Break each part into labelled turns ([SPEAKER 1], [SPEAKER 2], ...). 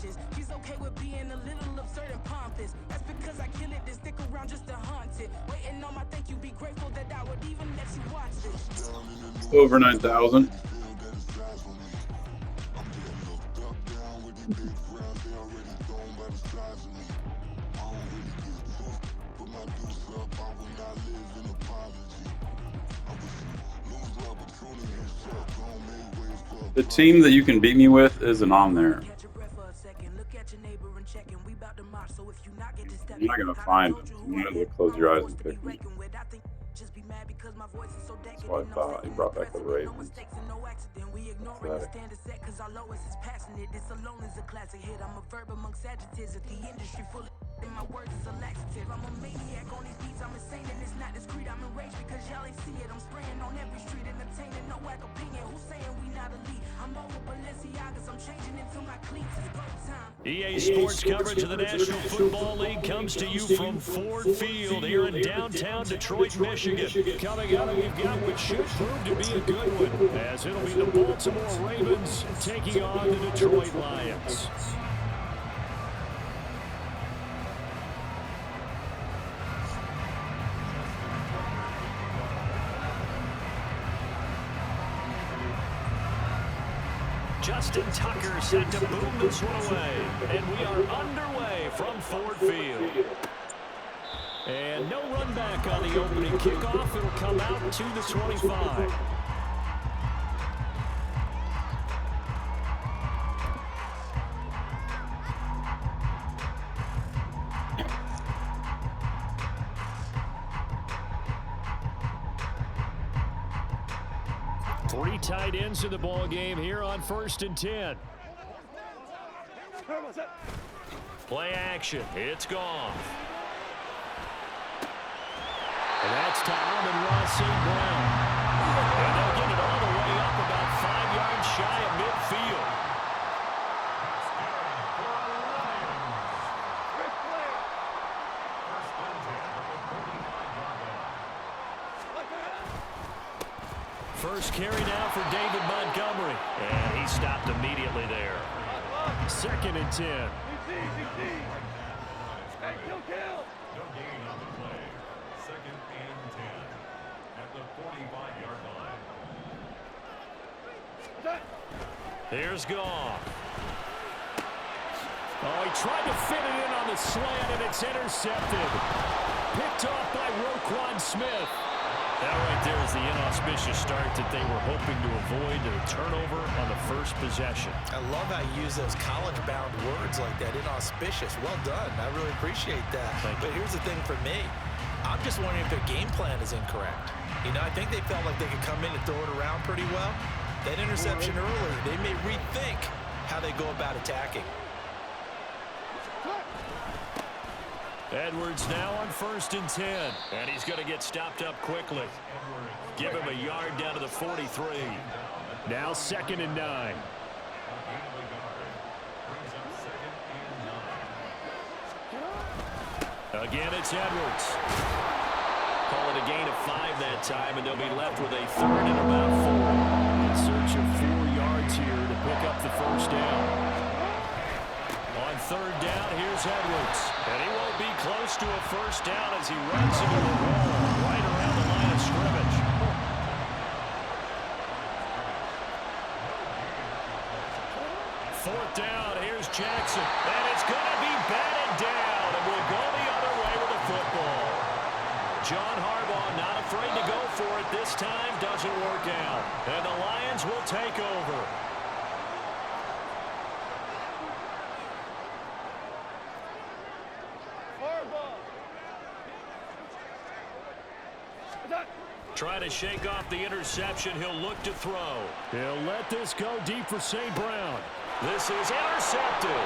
[SPEAKER 1] conscious. She's okay with being a little absurd and pompous. That's because I kill it, then stick around just to haunt it. Waiting on my thank you, be grateful that I would even let you watch this.
[SPEAKER 2] Over 9,000. The team that you can beat me with isn't on there. You're not gonna find it. You might as well close your eyes and pick me. That's what I thought. He brought back the Ravens.
[SPEAKER 1] My words is a laxative. I'm a maniac on these beats. I'm insane and it's not discreet. I'm enraged because y'all ain't see it. I'm spraying on every street, entertaining no whack opinion. Who's saying we not elite? I'm over Balenciagas. I'm changing into my cleats. It's go time.
[SPEAKER 3] EA Sports coverage of the National Football League comes to you from Ford Field here in downtown Detroit, Michigan. Coming up, we've got what should prove to be a good one, as it'll be the Baltimore Ravens taking on the Detroit Lions. Justin Tucker set to boom this one away. And we are underway from Ford Field. And no run back on the opening kickoff. It'll come out to the 25. Three tight ends in the ball game here on 1st and 10. Play action. It's gone. And that's to Amon-Ra St. Brown. And they'll get it all the way up about 5 yards shy of midfield. First carry now for David Montgomery. And he stopped immediately there. 2nd and 10.
[SPEAKER 4] No gain on the play. 2nd and 10 at the 45-yard line.
[SPEAKER 3] Here's Goff. Oh, he tried to fit it in on the slant, and it's intercepted. Picked off by Roquan Smith. That right there is the inauspicious start that they were hoping to avoid, the turnover on the first possession.
[SPEAKER 5] I love how you use those college-bound words like that, inauspicious. Well done. I really appreciate that. But here's the thing for me. I'm just wondering if their game plan is incorrect. You know, I think they felt like they could come in and throw it around pretty well. That interception early, they may rethink how they go about attacking.
[SPEAKER 3] Edwards now on 1st and 10. And he's going to get stopped up quickly. Give him a yard down to the 43. Now 2nd and 9. Again, it's Edwards. Call it a gain of 5 that time, and they'll be left with a 3rd and about 4. In search of 4 yards here to pick up the first down. On 3rd down, here's Edwards. And he won't be close to a first down as he runs into the wall right around the line of scrimmage. Fourth down, here's Jackson. And it's going to be batted down, and we'll go the other way with the football. John Harbaugh not afraid to go for it this time. Doesn't work out. And the Lions will take over. Trying to shake off the interception. He'll look to throw. He'll let this go deep for St. Brown. This is intercepted.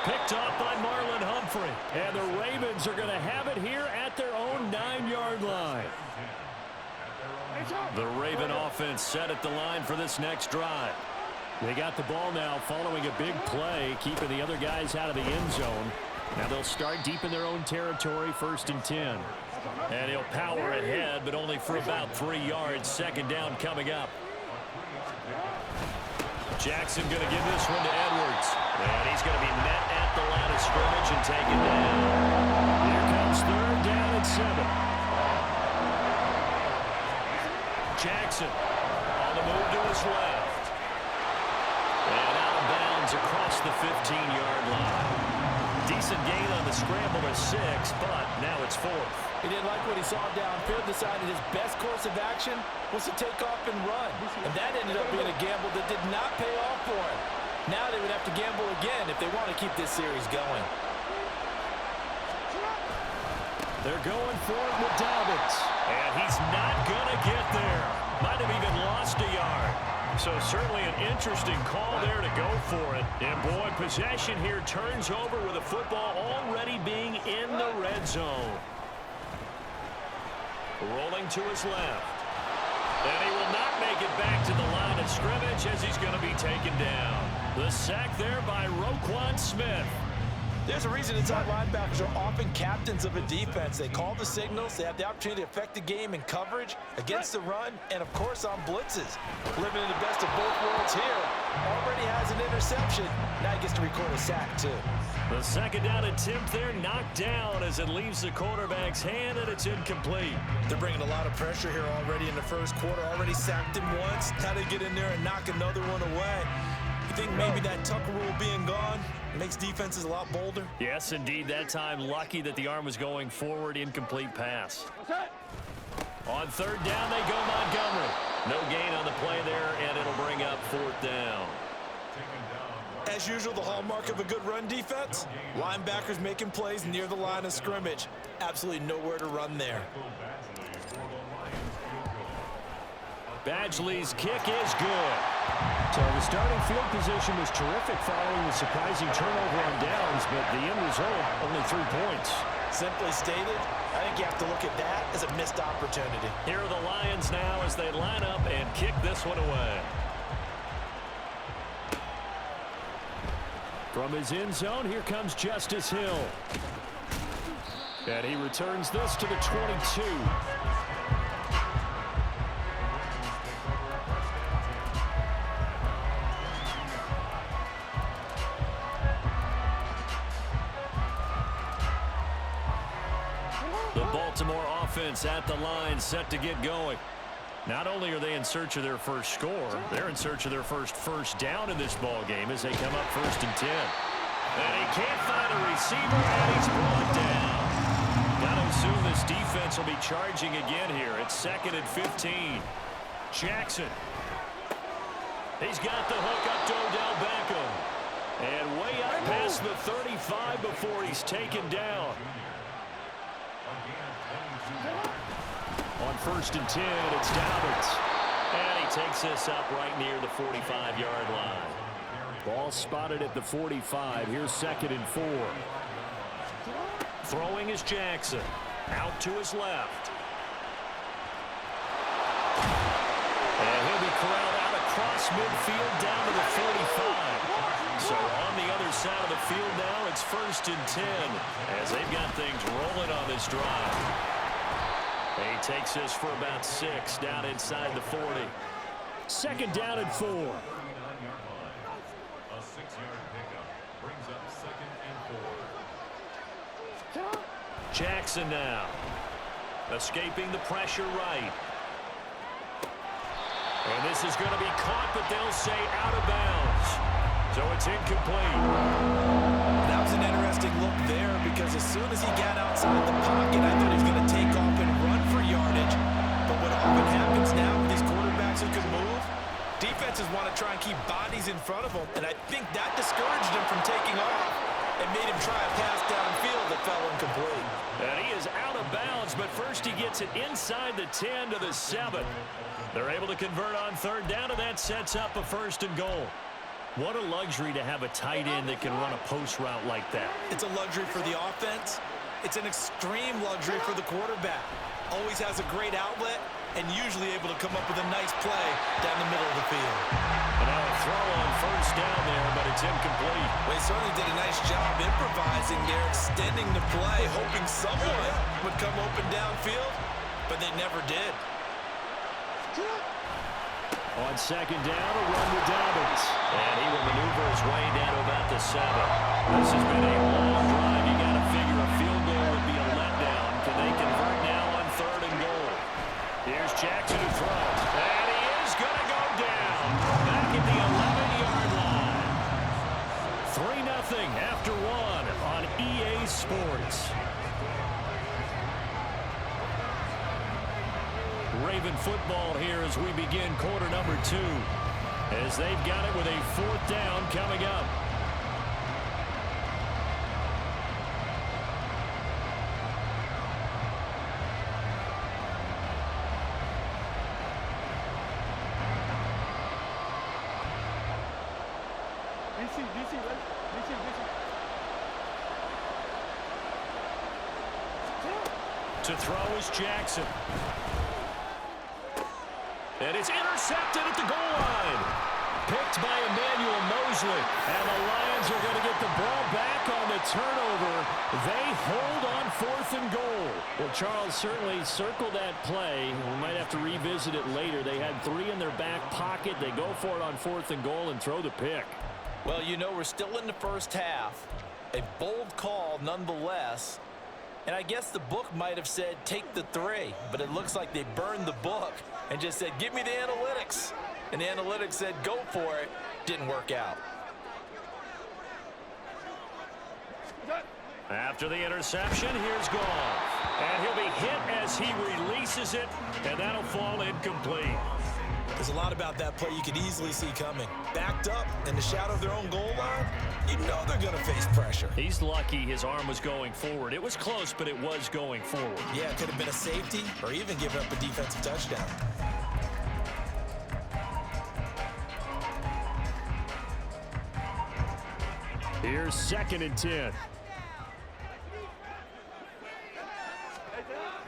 [SPEAKER 3] Picked off by Marlon Humphrey. And the Ravens are going to have it here at their own 9-yard line. The Raven offense set at the line for this next drive. They got the ball now following a big play, keeping the other guys out of the end zone. Now they'll start deep in their own territory, 1st and 10. And he'll power ahead, but only for about 3 yards. 2nd down coming up. Jackson going to give this one to Edwards. And he's going to be met at the line of scrimmage and taken down. Here comes third down and 7. Jackson on the move to his left. And out of bounds across the 15-yard line. Decent gain on the scramble to 6, but now it's 4th.
[SPEAKER 5] He didn't like what he saw downfield, decided his best course of action was to take off and run. And that ended up being a gamble that did not pay off for him. Now they would have to gamble again if they want to keep this series going.
[SPEAKER 3] They're going for it with Dobbins. And he's not going to get there. Might have even lost a yard. So certainly an interesting call there to go for it. And boy, possession here turns over with the football already being in the red zone. Rolling to his left. And he will not make it back to the line of scrimmage as he's going to be taken down. The sack there by Roquan Smith.
[SPEAKER 5] There's a reason inside linebackers are often captains of a defense. They call the signals. They have the opportunity to affect the game in coverage, against the run, and, of course, on blitzes. Living in the best of both worlds here. Already has an interception. Now he gets to record a sack, too.
[SPEAKER 3] The second down attempt there knocked down as it leaves the quarterback's hand, and it's incomplete.
[SPEAKER 5] They're bringing a lot of pressure here already in the first quarter. Already sacked him once. How to get in there and knock another one away. You think maybe that Tucker rule being gone makes defenses a lot bolder?
[SPEAKER 3] Yes, indeed. That time, lucky that the arm was going forward. Incomplete pass. On third down, they go Montgomery. No gain on the play there, and it'll bring up 4th down.
[SPEAKER 5] As usual, the hallmark of a good run defense, linebackers making plays near the line of scrimmage. Absolutely nowhere to run there.
[SPEAKER 3] Badgley's kick is good. So the starting field position was terrific following the surprising turnover on downs, but the end result, only 3 points.
[SPEAKER 5] Simply stated, I think you have to look at that as a missed opportunity.
[SPEAKER 3] Here are the Lions now as they line up and kick this one away. From his end zone, here comes Justice Hill. And he returns this to the 22. The Baltimore offense at the line, set to get going. Not only are they in search of their first score, they're in search of their first down in this ball game as they come up 1st and 10. And he can't find a receiver, and he's brought down. Got to assume this defense will be charging again here. It's 2nd and 15. Jackson. He's got the hook up to Odell Beckham. And way up past the 35 before he's taken down. On 1st and 10, it's Dobbins. And he takes this up right near the 45-yard line. Ball spotted at the 45. Here's 2nd and 4. Throwing is Jackson. Out to his left. And he'll be corralled out across midfield down to the 45. So on the other side of the field now, it's 1st and 10 as they've got things rolling on this drive. He takes this for about 6 down inside the 40. 2nd down and 4.
[SPEAKER 4] A 6-yard pickup brings up 2nd and 4.
[SPEAKER 3] Jackson now. Escaping the pressure right. And this is going to be caught, but they'll say out of bounds. So it's incomplete.
[SPEAKER 5] That was an interesting look there because as soon as he got outside the pocket, I thought he was going to take off and run for yardage. But what often happens now with these quarterbacks who can move, defenses want to try and keep bodies in front of them, and I think that discouraged him from taking off and made him try a pass downfield that fell incomplete.
[SPEAKER 3] And he is out of bounds, but first he gets it inside the 10 to the 7. They're able to convert on 3rd down, and that sets up a 1st and goal. What a luxury to have a tight end that can run a post route like that.
[SPEAKER 5] It's a luxury for the offense. It's an extreme luxury for the quarterback. Always has a great outlet and usually able to come up with a nice play down the middle of the field.
[SPEAKER 3] And now a throw on 1st down there, but it's incomplete.
[SPEAKER 5] Well, he certainly did a nice job improvising there, extending the play, hoping someone would come open downfield, but they never did.
[SPEAKER 3] On second down, a run with Dobbins. And he will maneuver his way down to about the 7. This has been a long drive. You got to figure a field goal would be a letdown. Can they convert now on 3rd and goal? Here's Jackson to throw. And he is going to go down. Back at the 11-yard line. 3-0 after 1 on EA Sports. Raven football here as we begin quarter number 2. As they've got it with a 4th down coming up. To throw is Jackson. And it's intercepted at the goal line. Picked by Emmanuel Mosley. And the Lions are going to get the ball back on the turnover. They hold on 4th and goal. Well, Charles certainly circled that play. We might have to revisit it later. They had 3 in their back pocket. They go for it on 4th and goal and throw the pick.
[SPEAKER 5] Well, you know, we're still in the first half. A bold call nonetheless. And I guess the book might have said take the 3, but it looks like they burned the book and just said give me the analytics. And the analytics said go for it. Didn't work out.
[SPEAKER 3] After the interception, here's Goff. And he'll be hit as he releases it, and that'll fall incomplete.
[SPEAKER 5] There's a lot about that play you could easily see coming. Backed up in the shadow of their own goal line, you know they're going to face pressure.
[SPEAKER 3] He's lucky his arm was going forward. It was close, but it was going forward.
[SPEAKER 5] Yeah, it could have been a safety or even given up a defensive touchdown.
[SPEAKER 3] Here's 2nd and 10.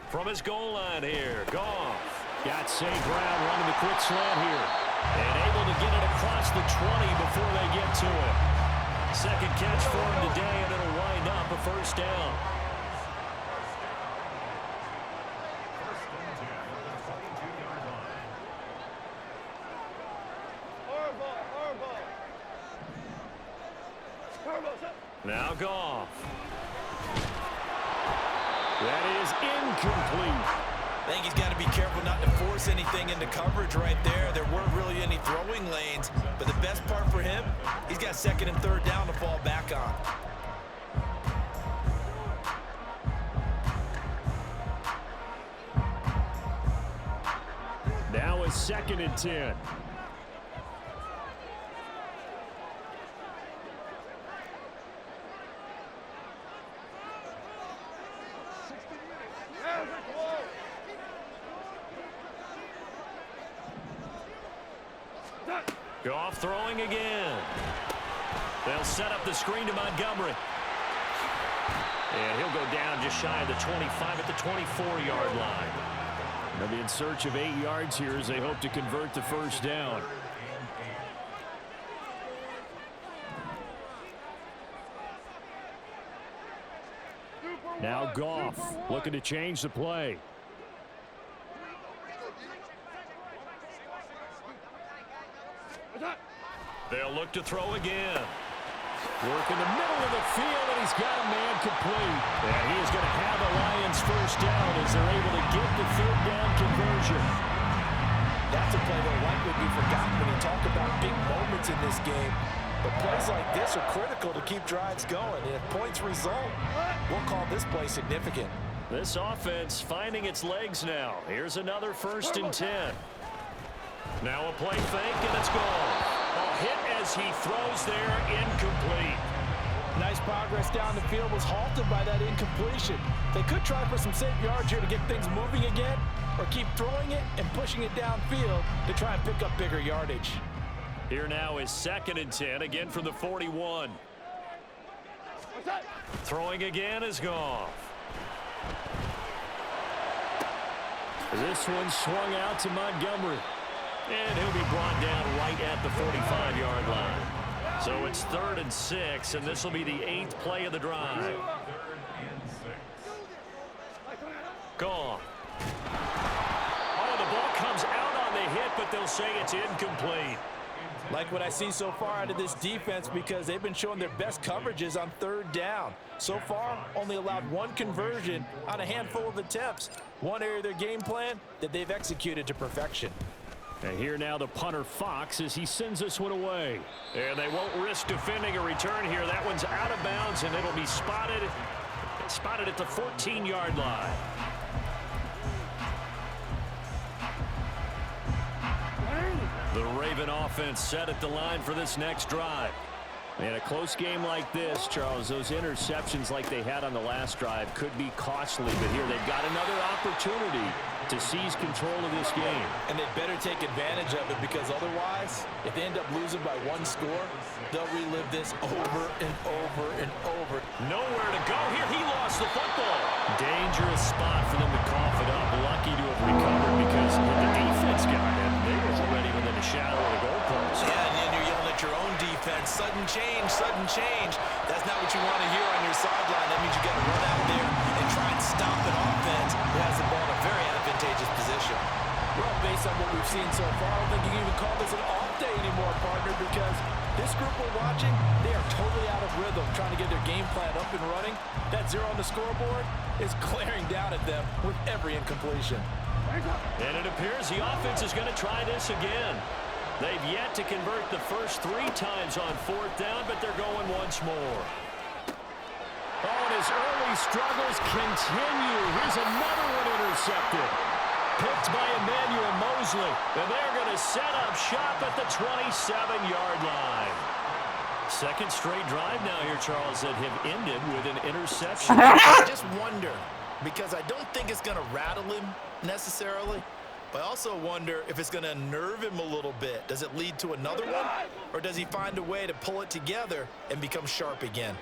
[SPEAKER 3] From his goal line here, Goff. Got St. Brown running the quick slant here. And able to get it across the 20 before they get to it. 2nd catch for him today, and it'll wind up a 1st down. Now Goff. That is incomplete.
[SPEAKER 5] I think he's got to be careful not to force anything into coverage right there. There weren't really any throwing lanes, but the best part for him, he's got 2nd and 3rd down to fall back on.
[SPEAKER 3] Now it's 2nd and 10. Goff throwing again. They'll set up the screen to Montgomery. And he'll go down just shy of the 25 at the 24-yard line. They'll be in search of 8 yards here as they hope to convert the 1st down. Now Goff looking to change the play. They'll look to throw again. Work in the middle of the field, and he's got a man complete. And he is going to have the Lions 1st down as they're able to get the 3rd down conversion.
[SPEAKER 5] That's a play that will likely be forgotten when you talk about big moments in this game. But plays like this are critical to keep drives going. And if points result, we'll call this play significant.
[SPEAKER 3] This offense finding its legs now. Here's another 1st and 10. Now a play fake, and it's gone. A hit as he throws there, incomplete.
[SPEAKER 5] Nice progress down the field was halted by that incompletion. They could try for some safe yards here to get things moving again, or keep throwing it and pushing it downfield to try and pick up bigger yardage.
[SPEAKER 3] Here now is 2nd and 10, again from the 41. Throwing again is Goff. This one swung out to Montgomery. And he'll be brought down right at the 45-yard line. So it's 3rd and 6, and this will be the 8th play of the drive. Goff. Oh, the ball comes out on the hit, but but they'll say it's incomplete.
[SPEAKER 5] Like what I see so far out of this defense, because they've been showing their best coverages on third down. So far, only allowed one conversion on a handful of attempts. One area of their game plan that they've executed to perfection.
[SPEAKER 3] And here now the punter Fox as he sends this one away. And they won't risk defending a return here. That one's out of bounds, and it'll be spotted at the 14-yard line. The Raven offense set at the line for this next drive. In a close game like this, Charles, those interceptions like they had on the last drive could be costly. But here they've got another opportunity to seize control of this game.
[SPEAKER 5] And they better take advantage of it, because otherwise, if they end up losing by one score, they'll relive this over and over and over.
[SPEAKER 3] Nowhere to go here. He lost the football. Dangerous spot for them to cough it up. Lucky to have recovered, because when the defense got it, they were already within a shadow of the goalpost.
[SPEAKER 5] Yeah, and then you're yelling at your own defense. Sudden change, sudden change. That's not what you want to hear on your sideline. That means you got to run out there and try and stop an offense who has the ball in a very advantageous position.
[SPEAKER 6] Well, based on what we've seen so far, I don't think you can even call this an off day anymore, partner, because this group we're watching, they are totally out of rhythm, trying to get their game plan up and running. That 0 on the scoreboard is glaring down at them with every incompletion.
[SPEAKER 3] And it appears the offense is going to try this again. They've yet to convert the first 3 times on 4th down, but they're going once more. Oh, and his early struggles continue. Here's another one intercepted. Picked by Emmanuel Mosley. And they're going to set up shop at the 27-yard line. Second straight drive now here, Charles, that have ended with an interception.
[SPEAKER 5] I just wonder, because I don't think it's going to rattle him necessarily, but I also wonder if it's going to unnerve him a little bit. Does it lead to another one, or does he find a way to pull it together and become sharp again?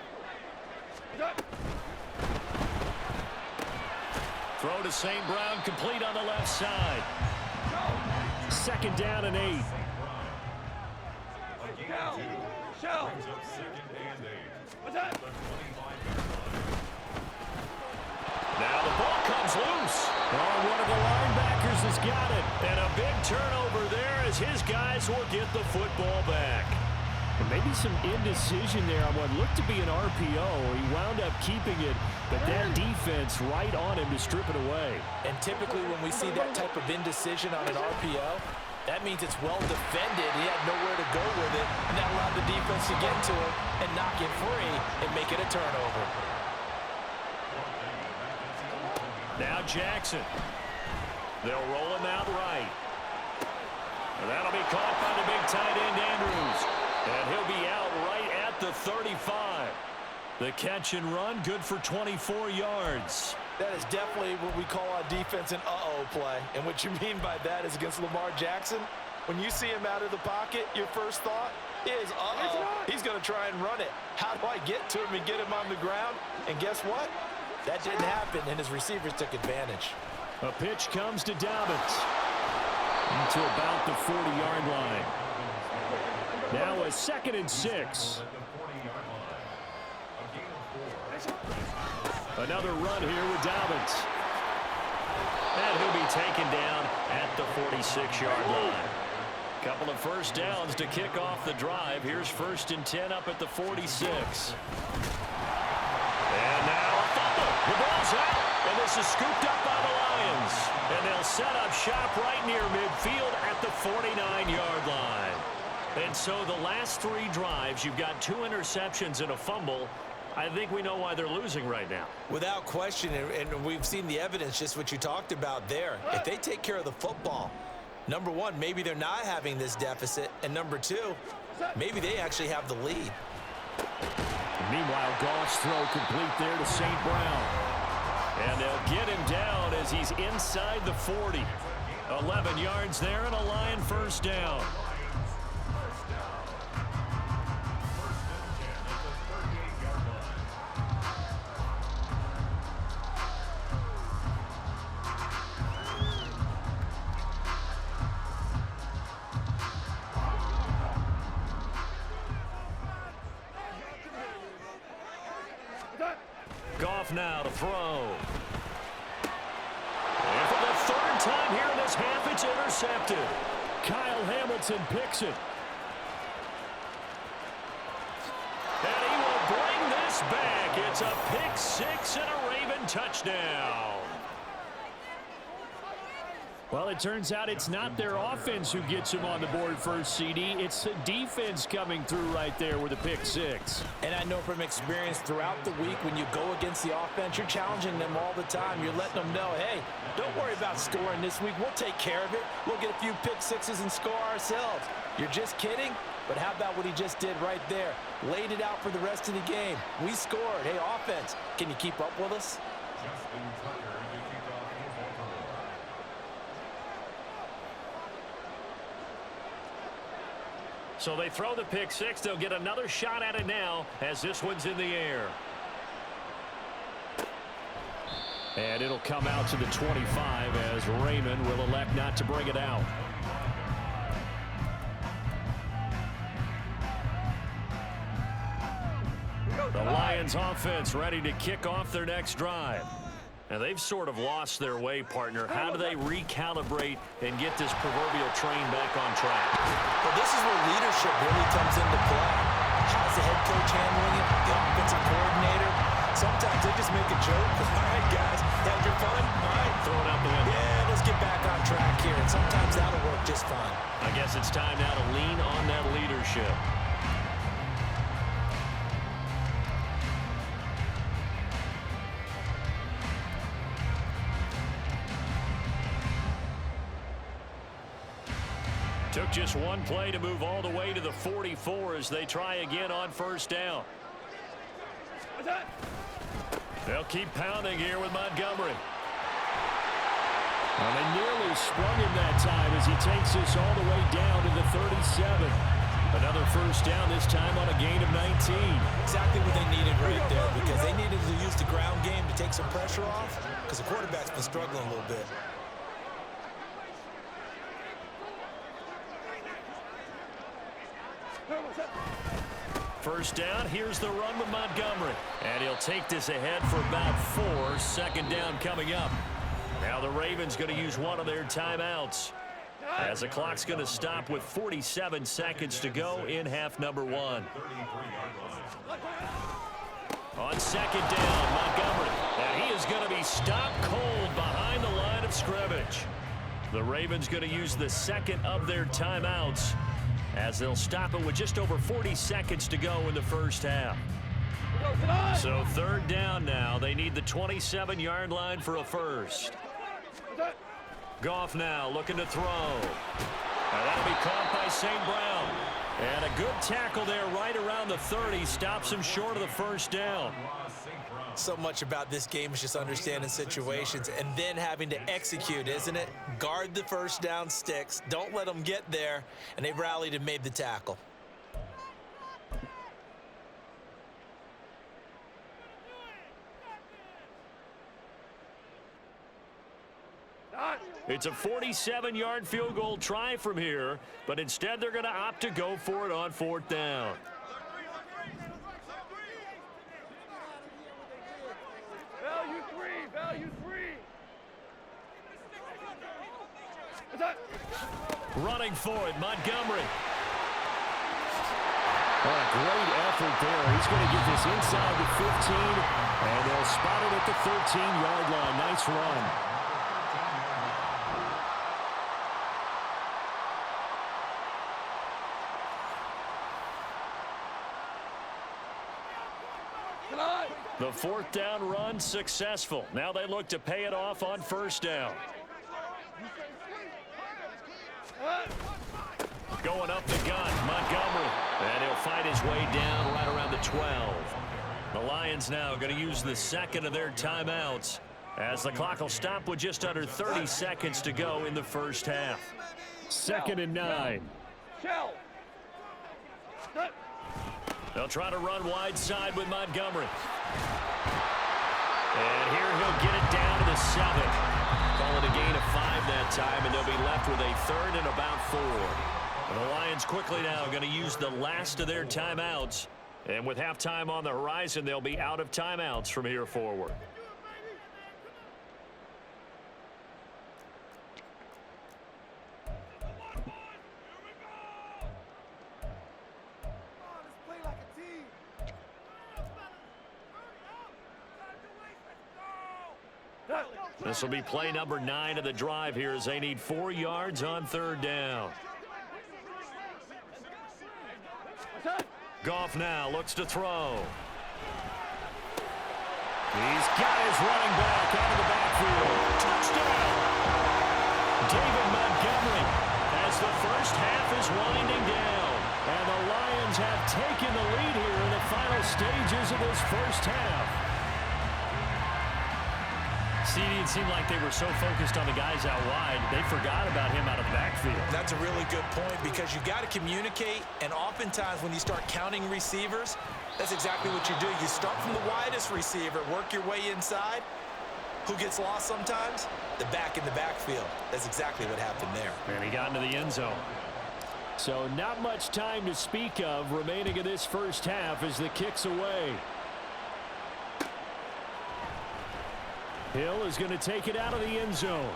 [SPEAKER 3] Throw to St. Brown, complete on the left side. 2nd down and 8. Now the ball comes loose. Oh, one of the linebackers has got it. And a big turnover there as his guys will get the football back. And maybe some indecision there on what looked to be an RPO. He wound up keeping it, but that defense right on him to strip it away.
[SPEAKER 5] And typically when we see that type of indecision on an RPO, that means it's well defended. He had nowhere to go with it, and that allowed the defense to get to him and knock it free and make it a turnover.
[SPEAKER 3] Now Jackson. They'll roll him out right. And that'll be caught by the big tight end Andrews. And he'll be out right at the 35. The catch and run, good for 24 yards.
[SPEAKER 5] That is definitely what we call on defense an uh-oh play. And what you mean by that is against Lamar Jackson, when you see him out of the pocket, your first thought is, uh-oh, he's going to try and run it. How do I get to him and get him on the ground? And guess what? That didn't happen, and his receivers took advantage.
[SPEAKER 3] A pitch comes to Dobbins to about the 40-yard line. Now a 2nd and 6. Another run here with Dobbins. And he'll be taken down at the 46-yard line. Couple of first downs to kick off the drive. Here's 1st and 10 up at the 46. And now a fumble. The ball's out. And this is scooped up by the Lions. And they'll set up shop right near midfield at the 49-yard line. And so the last 3 drives, you've got 2 interceptions and a fumble. I think we know why they're losing right now.
[SPEAKER 5] Without question, and we've seen the evidence, just what you talked about there. If they take care of the football, number one, maybe they're not having this deficit. And number 2, maybe they actually have the lead.
[SPEAKER 3] Meanwhile, Goff's throw complete there to St. Brown. And they'll get him down as he's inside the 40. 11 yards there and a Lion first down. Goff now to throw. And for the 3rd time here in this half, it's intercepted. Kyle Hamilton picks it. And he will bring this back. It's a pick six and a Raven touchdown. Well, it turns out it's not their offense who gets him on the board first, CD. It's the defense coming through right there with a pick six.
[SPEAKER 6] And I know from experience throughout the week, when you go against the offense, you're challenging them all the time. You're letting them know, hey, don't worry about scoring this week. We'll take care of it. We'll get a few pick sixes and score ourselves. You're just kidding? But how about what he just did right there? Laid it out for the rest of the game. We scored. Hey, offense, can you keep up with us?
[SPEAKER 4] Justin Tucker to kick off the Baltimore.
[SPEAKER 3] So they throw the pick six. They'll get another shot at it now as this one's in the air. And it'll come out to the 25 as Raymond will elect not to bring it out. The Lions offense ready to kick off their next drive. And they've sort of lost their way, partner. How do they recalibrate and get this proverbial train back on track?
[SPEAKER 5] Well, this is where leadership really comes into play. How's the head coach handling it? The offensive coordinator? Sometimes they just make a joke. All right, guys, had your fun? All right.
[SPEAKER 3] Throw it out the window.
[SPEAKER 5] Yeah, let's get back on track here. And sometimes that'll work just fine.
[SPEAKER 3] I guess it's time now to lean on that leadership. Took just one play to move all the way to the 44 as they try again on first down. They'll keep pounding here with Montgomery. Well, they nearly sprung him that time as he takes this all the way down to the 37. Another first down, this time on a gain of 19.
[SPEAKER 5] Exactly what they needed right there, because they needed to use the ground game to take some pressure off, because the quarterback's been struggling a little bit.
[SPEAKER 3] First down, here's the run with Montgomery. And he'll take this ahead for about 4. Second down coming up. Now the Ravens going to use one of their timeouts, as the clock's going to stop with 47 seconds to go in half number 1. On second down, Montgomery. And he is going to be stopped cold behind the line of scrimmage. The Ravens going to use the second of their timeouts, as they'll stop it with just over 40 seconds to go in the first half. So third down now. They need the 27-yard line for a first. Goff now looking to throw. And that'll be caught by St. Brown. And a good tackle there right around the 30. Stops him short of the first down.
[SPEAKER 5] So much about this game is just understanding situations and then having to execute, isn't it? Guard the first down sticks. Don't let them get there. And they rallied and made the tackle.
[SPEAKER 3] It's a 47-yard field goal try from here, but instead they're going to opt to go for it on fourth down.
[SPEAKER 7] Value three.
[SPEAKER 3] Running for it, Montgomery. Oh, a great effort there. He's going to get this inside the 15, and they'll spot it at the 13-yard line. Nice run. The fourth down run successful. Now they look to pay it off on first down. Going up the gun, Montgomery. And he'll fight his way down right around the 12. The Lions now going to use the second of their timeouts, as the clock will stop with just under 30 seconds to go in the first half. 2nd and 9. They'll try to run wide side with Montgomery. And here he'll get it down to the 7. Call it a gain of 5 that time, and they'll be left with a 3rd and about 4. And the Lions quickly now going to use the last of their timeouts. And with halftime on the horizon, they'll be out of timeouts from here forward. This will be play number 9 of the drive here as they need 4 yards on 3rd down. Goff now looks to throw. He's got his running back out of the backfield. Touchdown! David Montgomery as the first half is winding down. And the Lions have taken the lead here in the final stages of this first half. See, it seemed like they were so focused on the guys out wide, they forgot about him out of the backfield.
[SPEAKER 5] That's a really good point because you got to communicate, and oftentimes when you start counting receivers, that's exactly what you do. You start from the widest receiver, work your way inside. Who gets lost sometimes? The back in the backfield. That's exactly what happened there.
[SPEAKER 3] And he got into the end zone. So not much time to speak of remaining in this first half as the kick's away. Hill is going to take it out of the end zone.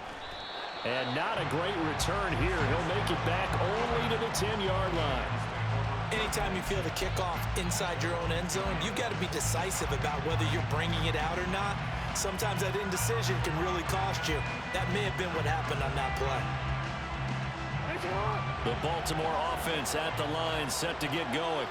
[SPEAKER 3] And not a great return here. He'll make it back only to the 10-yard line.
[SPEAKER 5] Anytime you feel the kickoff inside your own end zone, you've got to be decisive about whether you're bringing it out or not. Sometimes that indecision can really cost you. That may have been what happened on that play.
[SPEAKER 3] The Baltimore offense at the line set to get going.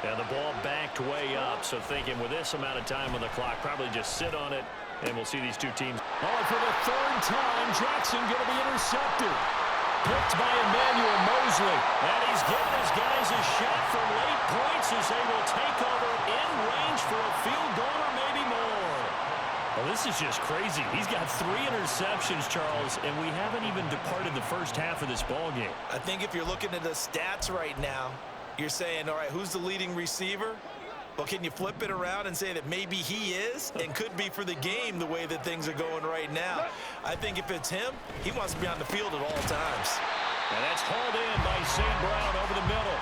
[SPEAKER 3] And the ball backed way up. So thinking with this amount of time on the clock, probably just sit on it. And we'll see these two teams. Oh, for the 3rd time, Jackson going to be intercepted. Picked by Emmanuel Mosley. And he's giving his guys a shot from late points as they will take over in range for a field goal or maybe more. Well, this is just crazy. He's got 3 interceptions, Charles, and we haven't even departed the first half of this ball game.
[SPEAKER 5] I think if you're looking at the stats right now, you're saying, all right, who's the leading receiver? Well, can you flip it around and say that maybe he is and could be for the game the way that things are going right now? I think if it's him, he wants to be on the field at all times.
[SPEAKER 3] And that's hauled in by St. Brown over the middle.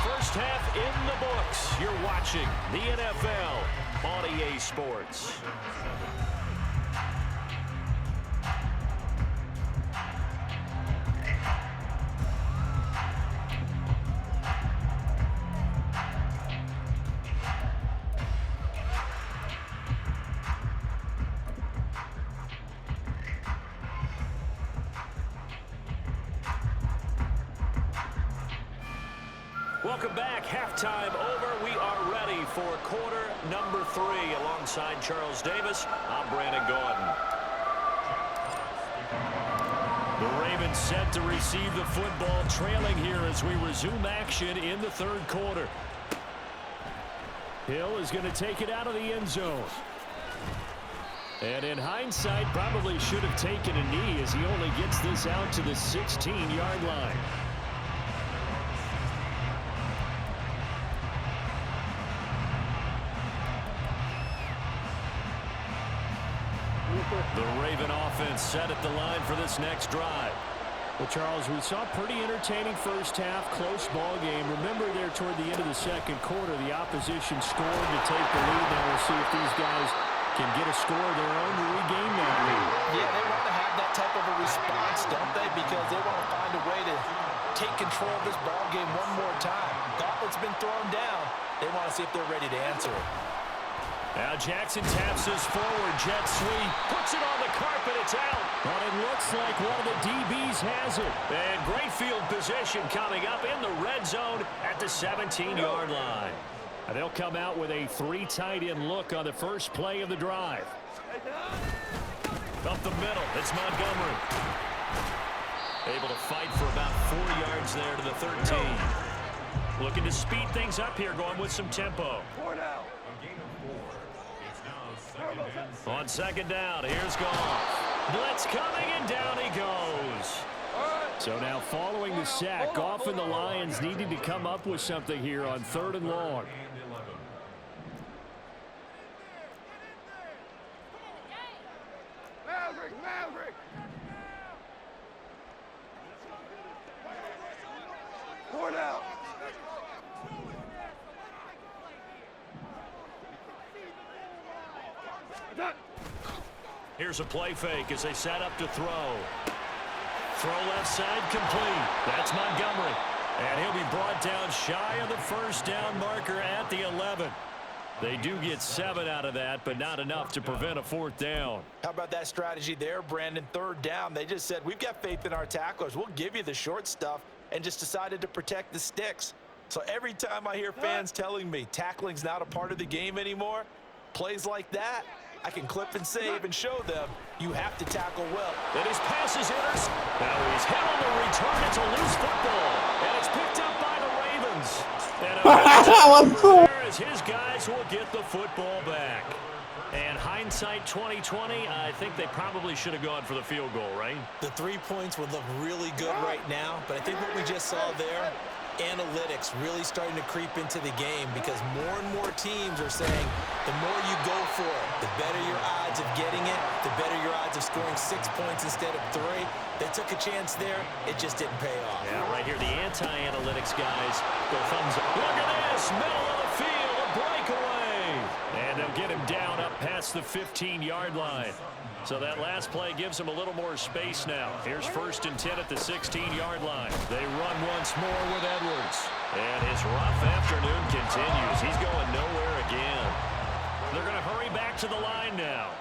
[SPEAKER 3] First half in the books. You're watching the NFL on EA Sports. Welcome back. Halftime over. We are ready for quarter number 3. Alongside Charles Davis, I'm Brandon Gordon. The Ravens set to receive the football, trailing here as we resume action in the 3rd quarter. Hill is going to take it out of the end zone. And in hindsight, probably should have taken a knee as he only gets this out to the 16-yard line. The Raven offense set at the line for this next drive. Well, Charles, we saw a pretty entertaining first half, close ball game. Remember there toward the end of the 2nd quarter, the opposition scored to take the lead. Now we'll see if these guys can get a score of their own to regain that lead.
[SPEAKER 5] Yeah, they want to have that type of a response, don't they? Because they want to find a way to take control of this ball game one more time. Gauntlet's been thrown down. They want to see if they're ready to answer it.
[SPEAKER 3] Now Jackson taps us forward, jet sweep, puts it on the carpet, it's out. But it looks like one of the DBs has it. And great field position coming up in the red zone at the 17-yard line. And they'll come out with a 3 tight end look on the first play of the drive. Up the middle, it's Montgomery. Able to fight for about 4 yards there to the 13. Looking to speed things up here, going with some tempo. On 2nd down, here's Goff. Blitz coming, and down he goes. So now following the sack, Goff and the Lions needing to come up with something here on 3rd and long.
[SPEAKER 7] Maverick! Pour it out!
[SPEAKER 3] Here's a play fake as they set up to throw. Throw left side complete. That's Montgomery. And he'll be brought down shy of the first down marker at the 11. They do get 7 out of that, but not enough to prevent a 4th down.
[SPEAKER 5] How about that strategy there, Brandon? 3rd down, they just said, we've got faith in our tacklers. We'll give you the short stuff, and just decided to protect the sticks. So every time I hear fans telling me tackling's not a part of the game anymore, plays like that, I can clip and save and show them you have to tackle well.
[SPEAKER 3] And his pass is intercepted. Now he's hit on the return. It's a loose football, and it's picked up by the Ravens. And there is his guys will get the football back. And hindsight 2020, I think they probably should have gone for the field goal, right?
[SPEAKER 5] The 3 points would look really good right now, but I think what we just saw there, analytics really starting to creep into the game, because more and more teams are saying the more you go for it, the better your odds of getting it, the better your odds of scoring 6 points instead of 3. They took a chance there. It just didn't pay off.
[SPEAKER 3] Yeah, right here, the anti-analytics guys go thumbs up. Look at this, middle of the field, a breakaway. And they'll get him down up past the 15-yard line. So that last play gives him a little more space now. Here's 1st and 10 at the 16-yard line. They run once more with Edwards. And his rough afternoon continues. He's going nowhere again. They're going to hurry back to the line now.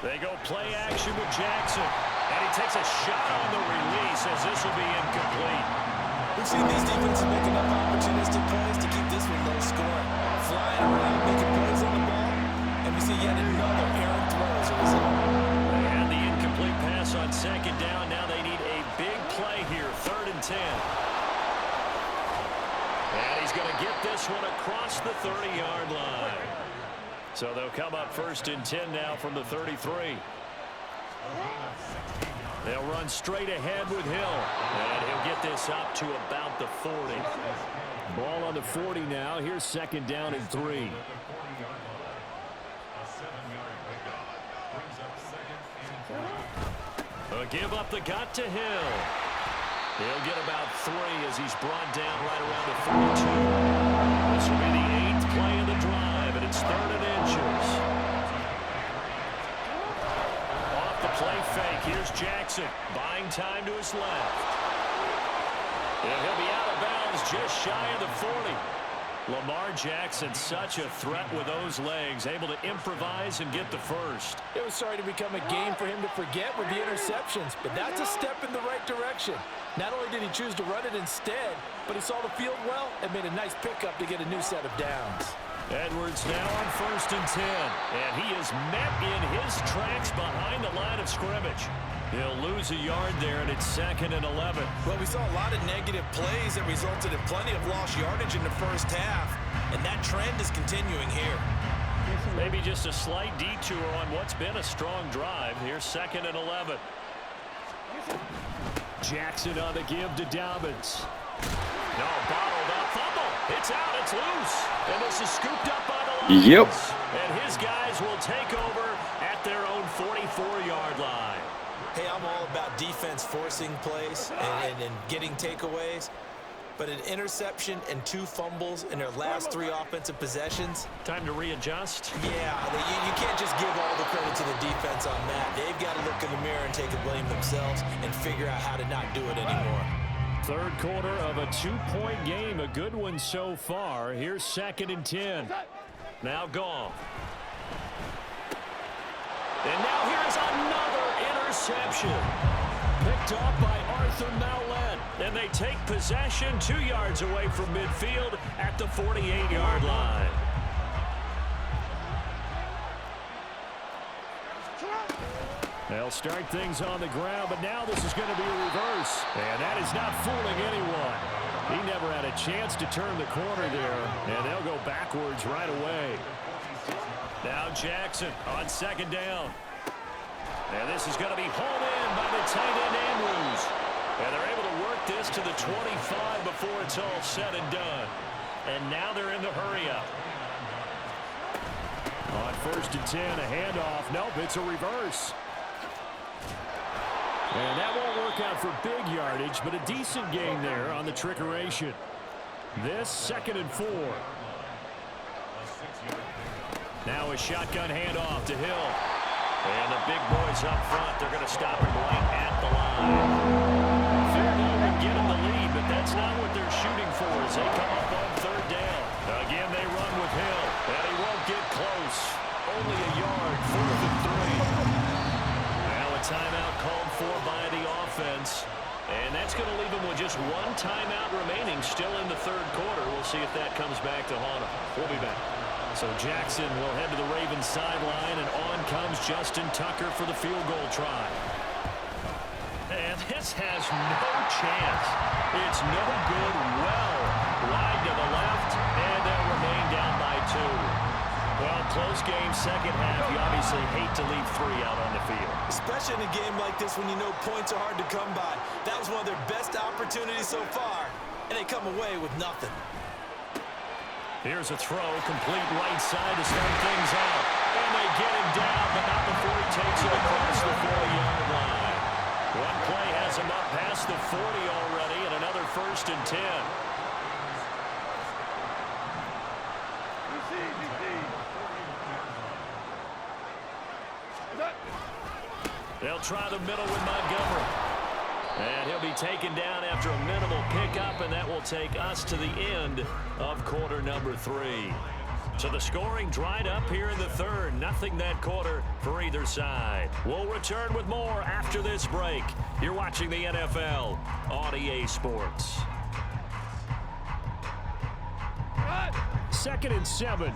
[SPEAKER 3] They go play action with Jackson. And he takes a shot on the release as this will be incomplete.
[SPEAKER 5] We've seen these defenses make enough opportunistic plays to keep this one low scoring. Flying around, making plays on the ball. And we see yet another errant throw as a result.
[SPEAKER 3] They had the incomplete pass on 2nd down. Now they need a big play here, 3rd and 10. And he's going to get this one across the 30-yard line. So they'll come up 1st and 10 now from the 33. They'll run straight ahead with Hill. And he'll get this up to about the 40. Ball on the 40 now. Here's 2nd down and 3. A give up the gut to Hill. He'll get about 3 as he's brought down right around the 42. This will be the 8th play of the drive, and it's 3rd and inches. Off the play fake, here's Jackson, buying time to his left. And he'll be out of bounds just shy of the 40. Lamar Jackson, such a threat with those legs, able to improvise and get the first.
[SPEAKER 6] It was starting to become a game for him to forget with the interceptions, but that's a step in the right direction. Not only did he choose to run it instead, but he saw the field well and made a nice pickup to get a new set of downs.
[SPEAKER 3] Edwards now on 1st and 10, and he is met in his tracks behind the line of scrimmage. He'll lose a yard there, and it's 2nd and 11.
[SPEAKER 5] Well, we saw a lot of negative plays that resulted in plenty of lost yardage in the first half, and that trend is continuing here.
[SPEAKER 3] Maybe just a slight detour on what's been a strong drive. Here's 2nd and 11. Jackson on the give to Dobbins. No, bottled up, fumble. It's out, it's loose. And this is scooped up by the Lions.
[SPEAKER 2] Yep.
[SPEAKER 3] And his guys will take over at their own 44-yard line.
[SPEAKER 5] Hey, I'm all about defense forcing plays and getting takeaways. But an interception and 2 fumbles in their last 3 offensive possessions.
[SPEAKER 3] Time to readjust.
[SPEAKER 5] Yeah, you can't just give all the credit to the defense on that. They've got to look in the mirror and take the blame themselves and figure out how to not do it anymore.
[SPEAKER 3] 3rd quarter of a 2-point game. A good one so far. Here's 2nd and 10. Now gone. And now here's another interception. Picked off by Arthur Mallett. And they take possession 2 yards away from midfield at the 48-yard line. They'll start things on the ground, but now this is going to be a reverse. And that is not fooling anyone. He never had a chance to turn the corner there, and they'll go backwards right away. Now Jackson on 2nd down. And this is going to be hauled in by the tight end Andrews. And they're able to work this to the 25 before it's all said and done. And now they're in the hurry-up. On 1st and 10, a handoff. Nope, it's a reverse. And that won't work out for big yardage, but a decent gain there on the trickeration. This 2nd and 4. Now a shotgun handoff to Hill. And the big boys up front, they're going to stop him right at the line. Fair ball would get him the lead, but that's not what they're shooting for as they come up on only a yard, 4th and 3. Now a timeout called for by the offense. And that's going to leave them with just one timeout remaining still in the third quarter. We'll see if that comes back to haunt them. We'll be back. So Jackson will head to the Ravens sideline, and on comes Justin Tucker for the field goal try. And this has no chance. It's no good. Well wide to the left, and they'll remain down by 2. Well, close game, second half. You obviously hate to leave 3 out on the field.
[SPEAKER 5] Especially in a game like this when you know points are hard to come by. That was one of their best opportunities so far, and they come away with nothing.
[SPEAKER 3] Here's a throw, complete right side to start things out. And they get him down, but not before he takes it across the 40-yard line. One play has him up past the 40 already, and another 1st and 10. They'll try the middle with Montgomery. And he'll be taken down after a minimal pickup, and that will take us to the end of quarter number 3. So the scoring dried up here in the third. Nothing that quarter for either side. We'll return with more after this break. You're watching the NFL on EA Sports. 2nd and 7.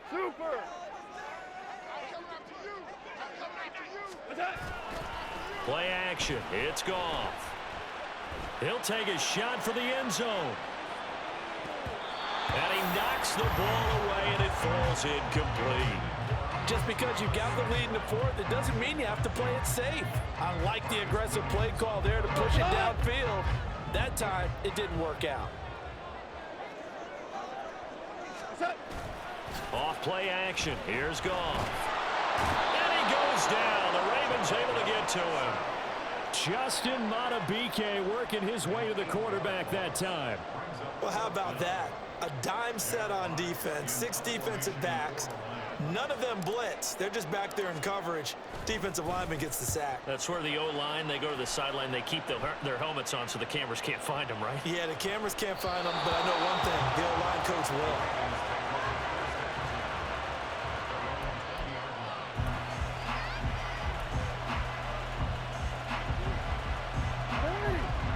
[SPEAKER 7] Super!
[SPEAKER 3] Play action. It's Goff. He'll take a shot for the end zone. And he knocks the ball away, and it falls incomplete.
[SPEAKER 6] Just because you've got the lead in the fourth, it doesn't mean you have to play it safe. I like the aggressive play call there to push it downfield. That time, it didn't work out.
[SPEAKER 3] Off play action. Here's Goff. And he goes down. The Ravens able to get to him. Justin Madubuike working his way to the quarterback that time.
[SPEAKER 5] Well, how about that? A dime set on defense, 6 defensive backs. None of them blitz. They're just back there in coverage. Defensive lineman gets the sack.
[SPEAKER 3] That's where the O-line, they go to the sideline, they keep their helmets on so the cameras can't find them, right?
[SPEAKER 5] Yeah, the cameras can't find them, but I know one thing. The O-line coach will.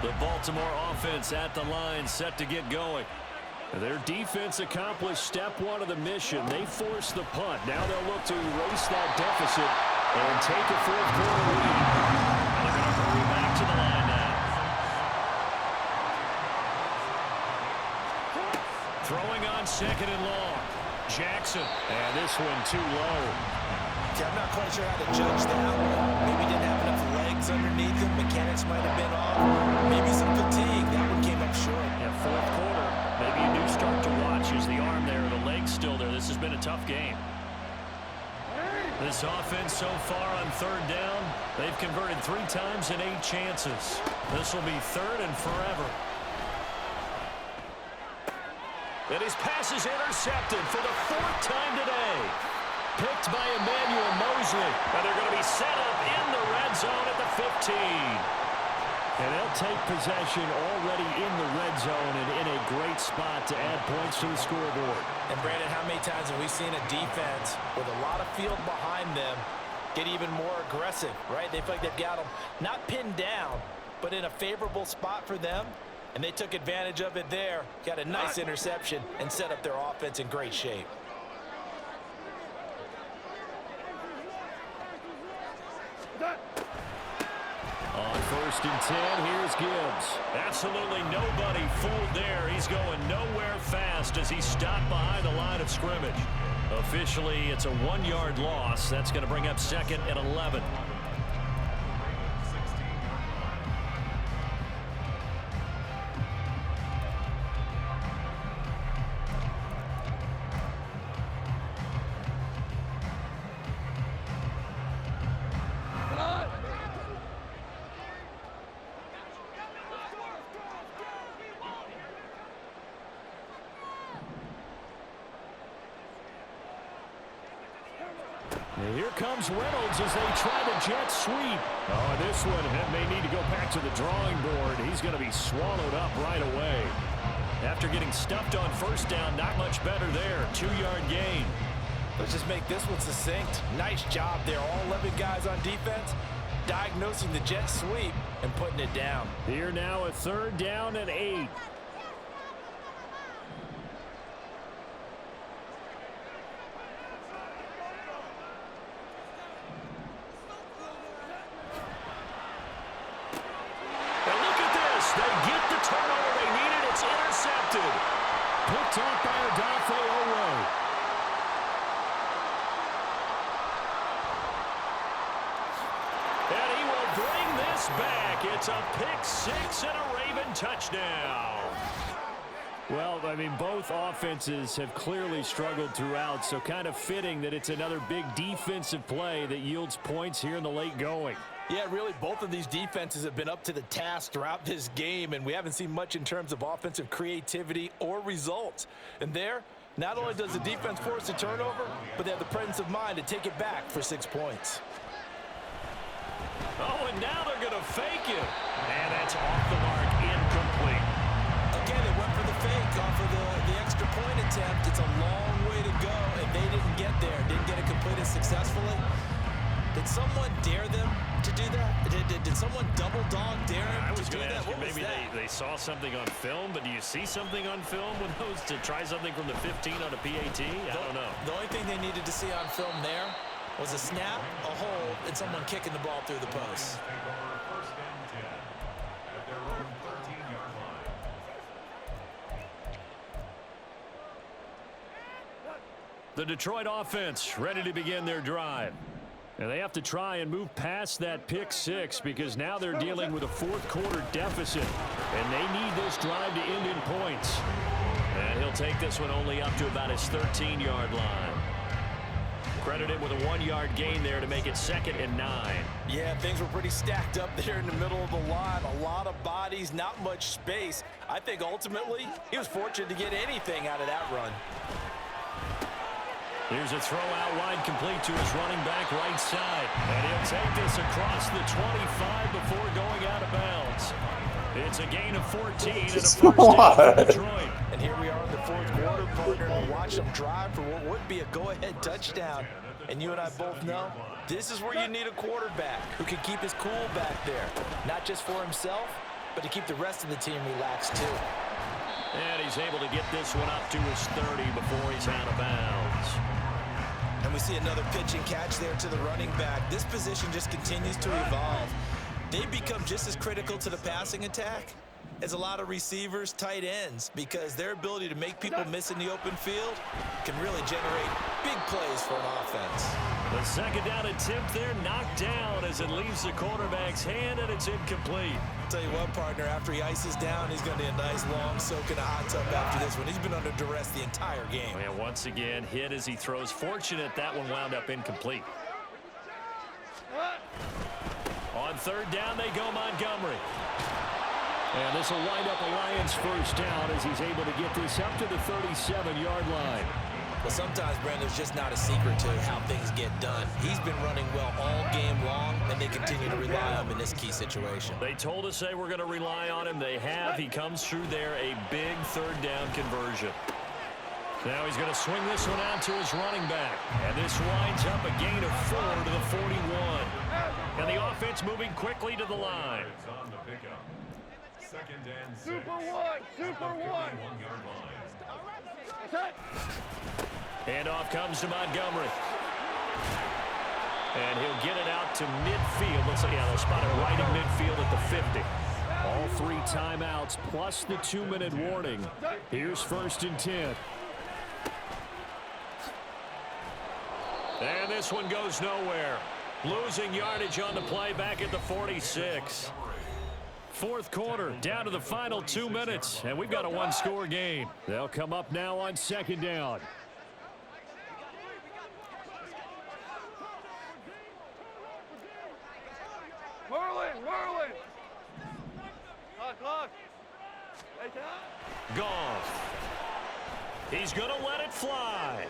[SPEAKER 3] The Baltimore offense at the line, set to get going. Their defense accomplished step 1 of the mission. They forced the punt. Now they'll look to erase that deficit and take a 4th quarter lead. They're going to hurry back to the line now. Throwing on 2nd and long. Jackson. And this one too low.
[SPEAKER 5] Yeah, I'm not quite sure how to judge that one. Maybe didn't have enough legs underneath him. Mechanics might have been off. Maybe some fatigue. That one came up short.
[SPEAKER 3] Yeah, 4th quarter. Maybe you do start to watch. Is the arm there, the leg's still there. This has been a tough game. This offense so far on 3rd down, they've converted 3 times in 8 chances. This will be 3rd and forever. And his pass is intercepted for the 4th time today. Picked by Emmanuel Mosley. And they're going to be set up in the red zone at the 15. And they'll take possession already in the red zone and in a great spot to add points to the scoreboard.
[SPEAKER 6] And, Brandon, how many times have we seen a defense with a lot of field behind them get even more aggressive, right? They feel like they've got them not pinned down, but in a favorable spot for them. And they took advantage of it there, got a nice interception, and set up their offense in great shape.
[SPEAKER 3] On 1st and 10, here's Gibbs. Absolutely nobody fooled there. He's going nowhere fast as he's stopped behind the line of scrimmage. Officially, it's a 1-yard loss. That's going to bring up 2nd and 11. And here comes Reynolds as they try the jet sweep. Oh, this one may need to go back to the drawing board. He's going to be swallowed up right away. After getting stuffed on first down, not much better there. 2-yard gain.
[SPEAKER 6] Let's just make this one succinct. Nice job there. All 11 guys on defense diagnosing the jet sweep and putting it down.
[SPEAKER 3] Here now, a 3rd down and 8. Picked off by Odafe Oweh. And he will bring this back. It's a pick 6 and a Raven touchdown. Well, I mean, both offenses have clearly struggled throughout, so kind of fitting that it's another big defensive play that yields points here in the late going.
[SPEAKER 6] Yeah, really, both of these defenses have been up to the task throughout this game, and we haven't seen much in terms of offensive creativity or results. And there, not only does the defense force a turnover, but they have the presence of mind to take it back for 6 points.
[SPEAKER 3] Oh, and now they're going to fake it. And that's off the mark, incomplete.
[SPEAKER 5] Again, they went for the fake off of the extra point attempt. It's a long way to go, and they didn't get there, didn't get it completed successfully. Did someone dare them to do that? Did someone double dog dare him
[SPEAKER 3] I was
[SPEAKER 5] to do
[SPEAKER 3] going to
[SPEAKER 5] that?
[SPEAKER 3] ask you, maybe they saw something on film, but do you see something on film with those to try something from the 15 on a PAT? I don't know.
[SPEAKER 5] The only thing they needed to see on film there was a snap, a hold, and someone kicking the ball through the post.
[SPEAKER 3] The Detroit offense ready to begin their drive. And they have to try and move past that pick 6 because now they're dealing with a 4th quarter deficit. And they need this drive to end in points. And he'll take this one only up to about his 13-yard line. Credited with a 1-yard gain there to make it 2nd and 9.
[SPEAKER 6] Yeah, things were pretty stacked up there in the middle of the line. A lot of bodies, not much space. I think ultimately he was fortunate to get anything out of that run.
[SPEAKER 3] Here's a throw out wide, complete to his running back right side. And he'll take this across the 25 before going out of bounds. It's a gain of 14 and a first down for Detroit.
[SPEAKER 6] And here we are in the 4th quarter, partner, and watch them drive for what would be a go-ahead touchdown. And you and I both know this is where you need a quarterback who can keep his cool back there. Not just for himself, but to keep the rest of the team relaxed too.
[SPEAKER 3] And he's able to get this one up to his 30 before he's out of bounds.
[SPEAKER 5] And we see another pitch and catch there to the running back. This position just continues to evolve. They become just as critical to the passing attack as a lot of receivers, tight ends, because their ability to make people miss in the open field can really generate big plays for an offense.
[SPEAKER 3] The 2nd down attempt there knocked down as it leaves the quarterback's hand, and it's incomplete.
[SPEAKER 5] I'll tell you what, partner, after he ices down, he's going to be a nice long soak in a hot tub after this one. He's been under duress the entire game.
[SPEAKER 3] And once again, hit as he throws. Fortunate that one wound up incomplete. On 3rd down, they go Montgomery. And this will wind up a Lions first down as he's able to get this up to the 37-yard line.
[SPEAKER 5] Well, sometimes, Brandon, there's just not a secret to how things get done. He's been running well all game long, and they continue to rely on him in this key situation.
[SPEAKER 3] They told us they were going to rely on him. They have. He comes through there, a big 3rd down conversion. Now he's going to swing this one out to his running back. And this winds up a gain of 4 to the 41. And the offense moving quickly to the line.
[SPEAKER 4] On the pickup. 2nd and 6.
[SPEAKER 7] Super one, super one.
[SPEAKER 4] 1-yard line.
[SPEAKER 3] And off comes to Montgomery. And he'll get it out to midfield. Looks like, yeah, they'll spot it right in midfield at the 50. All 3 timeouts plus the 2-minute warning. Here's 1st and 10. And this one goes nowhere. Losing yardage on the play back at the 46. 4th quarter, down to the final 2 minutes, and we've got a 1-score game. They'll come up now on 2nd down.
[SPEAKER 7] Merlin. Clock. Hey,
[SPEAKER 3] Goff. He's going to let it fly.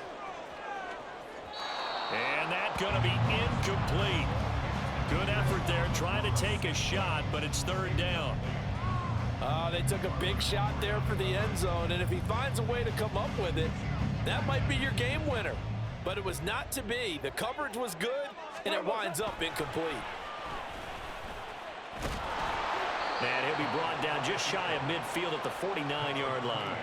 [SPEAKER 3] And that's going to be incomplete. Good effort there trying to take a shot, but it's third down.
[SPEAKER 6] They took a big shot there for the end zone, and if he finds a way to come up with it, that might be your game winner. But it was not to be. The coverage was good, and it winds up incomplete.
[SPEAKER 3] And he'll be brought down just shy of midfield at the 49-yard line.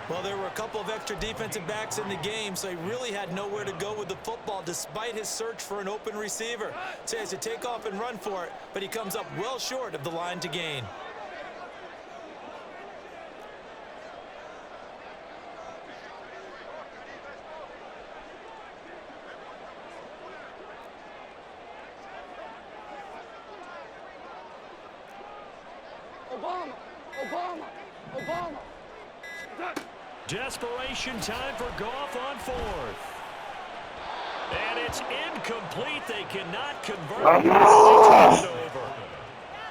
[SPEAKER 5] Well, there were a couple of extra defensive backs in the game, so he really had nowhere to go with the football despite his search for an open receiver. So he has to take off and run for it, but he comes up well short of the line to gain.
[SPEAKER 7] Obama.
[SPEAKER 3] Desperation time for Goff on fourth. And it's incomplete. They cannot convert. They turn it over.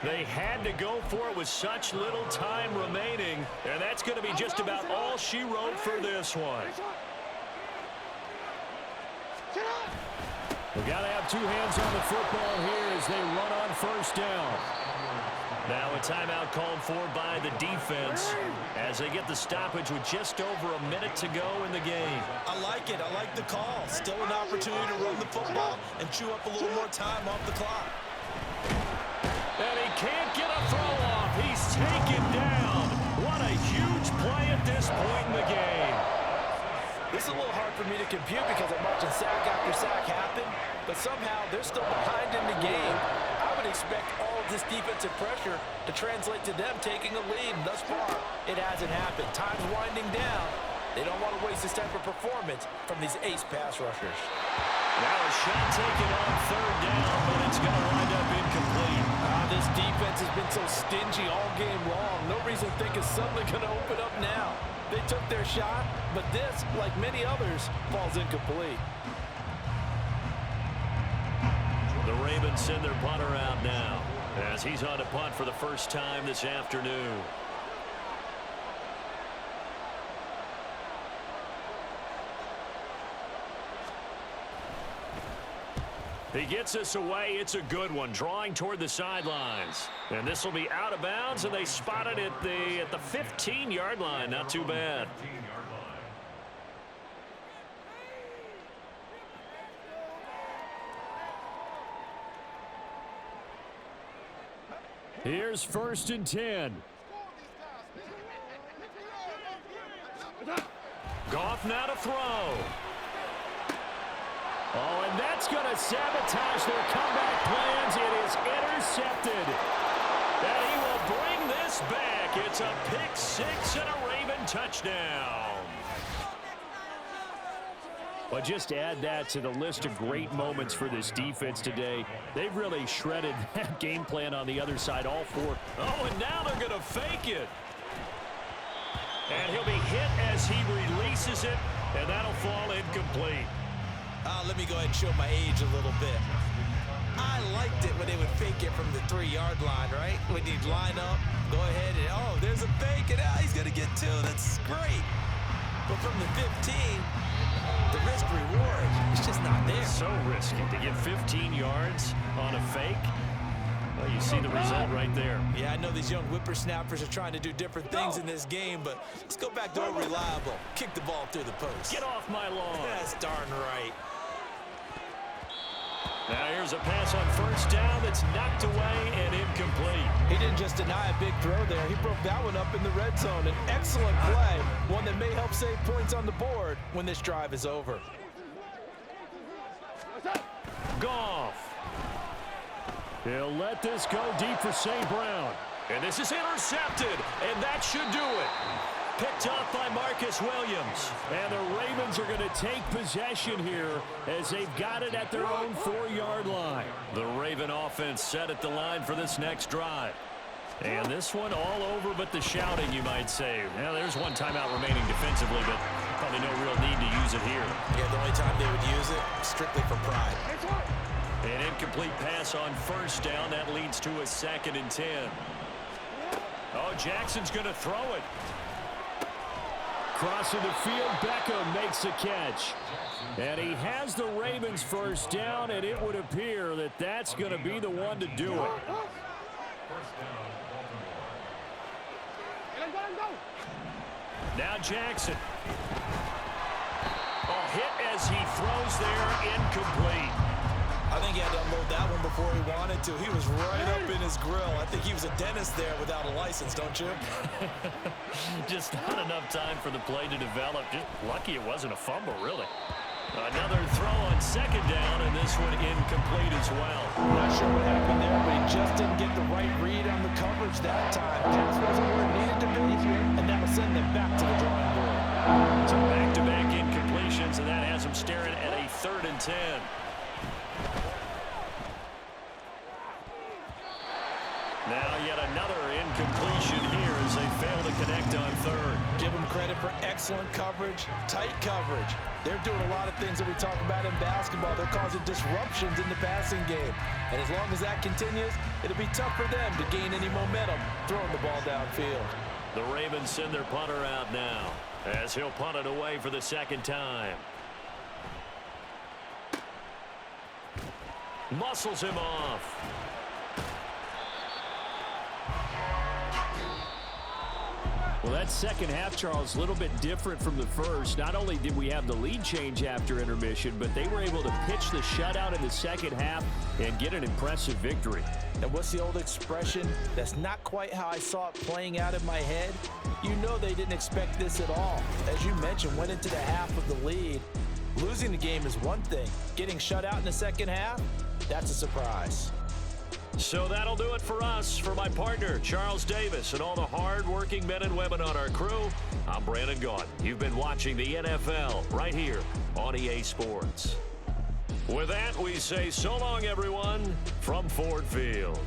[SPEAKER 3] They had to go for it with such little time remaining. And that's going to be just about all she wrote for this one. We've got to have two hands on the football here as they run on first down. Now a timeout called for by the defense as they get the stoppage with just over a minute to go in the game.
[SPEAKER 5] I like it. I like the call. Still an opportunity to run the football and chew up a little more time off the clock.
[SPEAKER 3] And he can't get a throw off. He's taken down. What a huge play at this point in the game.
[SPEAKER 6] This is a little hard for me to compute because I'm watching sack after sack happen, but somehow they're still behind in the game. I would expect all of this defensive pressure to translate to them taking a lead. Thus far, it hasn't happened. Time's winding down. They don't want to waste this type of performance from these ace pass rushers.
[SPEAKER 3] Now a shot taken on third down, but it's going to wind up incomplete.
[SPEAKER 6] This defense has been so stingy all game long. No reason to think it's suddenly going to open up now. They took their shot, but this, like many others, falls incomplete.
[SPEAKER 3] The Ravens send their punter out now as he's on to punt for the first time this afternoon. He gets us away. It's a good one, drawing toward the sidelines. And this will be out of bounds, and they spot it at the 15-yard line. Not too bad. Here's first and 10. Goff now to throw. Oh, and that's going to sabotage their comeback plans. It is intercepted. And he will bring this back. It's a pick six and a Raven touchdown. Well, just add that to the list of great moments for this defense today. They've really shredded that game plan on the other side, all four. Oh, and now they're going to fake it. And he'll be hit as he releases it, and that'll fall incomplete.
[SPEAKER 5] Let me go ahead and show my age a little bit. I liked it when they would fake it from the 3-yard line, right? When you'd line up, go ahead and, oh, there's a fake, and he's going to get two. That's great. But from the 15, the risk-reward is just not there.
[SPEAKER 3] So risky to get 15 yards on a fake. Well, you see the result right there.
[SPEAKER 5] Yeah, I know these young whippersnappers are trying to do different things in this game, but let's go back to old reliable. Kick the ball through the post.
[SPEAKER 3] Get off my lawn.
[SPEAKER 5] That's darn right.
[SPEAKER 3] Now here's a pass on first down that's knocked away and incomplete.
[SPEAKER 6] He didn't just deny a big throw there. He broke that one up in the red zone. An excellent play, one that may help save points on the board when this drive is over.
[SPEAKER 3] Goff. He'll let this go deep for St. Brown. And this is intercepted, and that should do it. Picked off by Marcus Williams. And the Ravens are going to take possession here as they've got it at their own 4-yard line. The Raven offense set at the line for this next drive. And this one all over but the shouting, you might say. Now, there's one timeout remaining defensively, but probably no real need to use it here.
[SPEAKER 5] Yeah, the only time they would use it, strictly for pride.
[SPEAKER 3] An incomplete pass on first down. That leads to a 2nd and 10. Oh, Jackson's going to throw it. Crossing the field, Beckham makes the catch. And he has the Ravens first down, and it would appear that that's going to be the one to do it. Now Jackson. Oh, hit as he throws there, incomplete.
[SPEAKER 5] I think he had to unload that one before he wanted to. He was right up in his grill. I think he was a dentist there without a license, don't you?
[SPEAKER 3] Just not enough time for the play to develop. Just lucky it wasn't a fumble, really. Another throw on second down, and this one incomplete as well.
[SPEAKER 6] Not sure what happened there, but he just didn't get the right read on the coverage that time. Pass wasn't where it needed to be, and that will send them back to the drawing board.
[SPEAKER 3] So back-to-back incompletions, and that has them staring at a 3rd and 10. Now yet another incompletion here as they fail to connect on 3rd.
[SPEAKER 6] Give them credit for excellent coverage, tight coverage. They're doing a lot of things that we talk about in basketball. They're causing disruptions in the passing game. And as long as that continues, it'll be tough for them to gain any momentum throwing the ball downfield.
[SPEAKER 3] The Ravens send their punter out now as he'll punt it away for the 2nd time. Muscles him off. Well, that second half, Charles, a little bit different from the first. Not only did we have the lead change after intermission, but they were able to pitch the shutout in the second half and get an impressive victory.
[SPEAKER 6] And what's the old expression? That's not quite how I saw it playing out in my head. You know they didn't expect this at all. As you mentioned, went into the half of the lead. Losing the game is one thing. Getting shut out in the second half, that's a surprise.
[SPEAKER 3] So that'll do it for us. For my partner, Charles Davis, and all the hard-working men and women on our crew, I'm Brandon Gaudin. You've been watching the NFL right here on EA Sports. With that, we say so long, everyone, from Ford Field.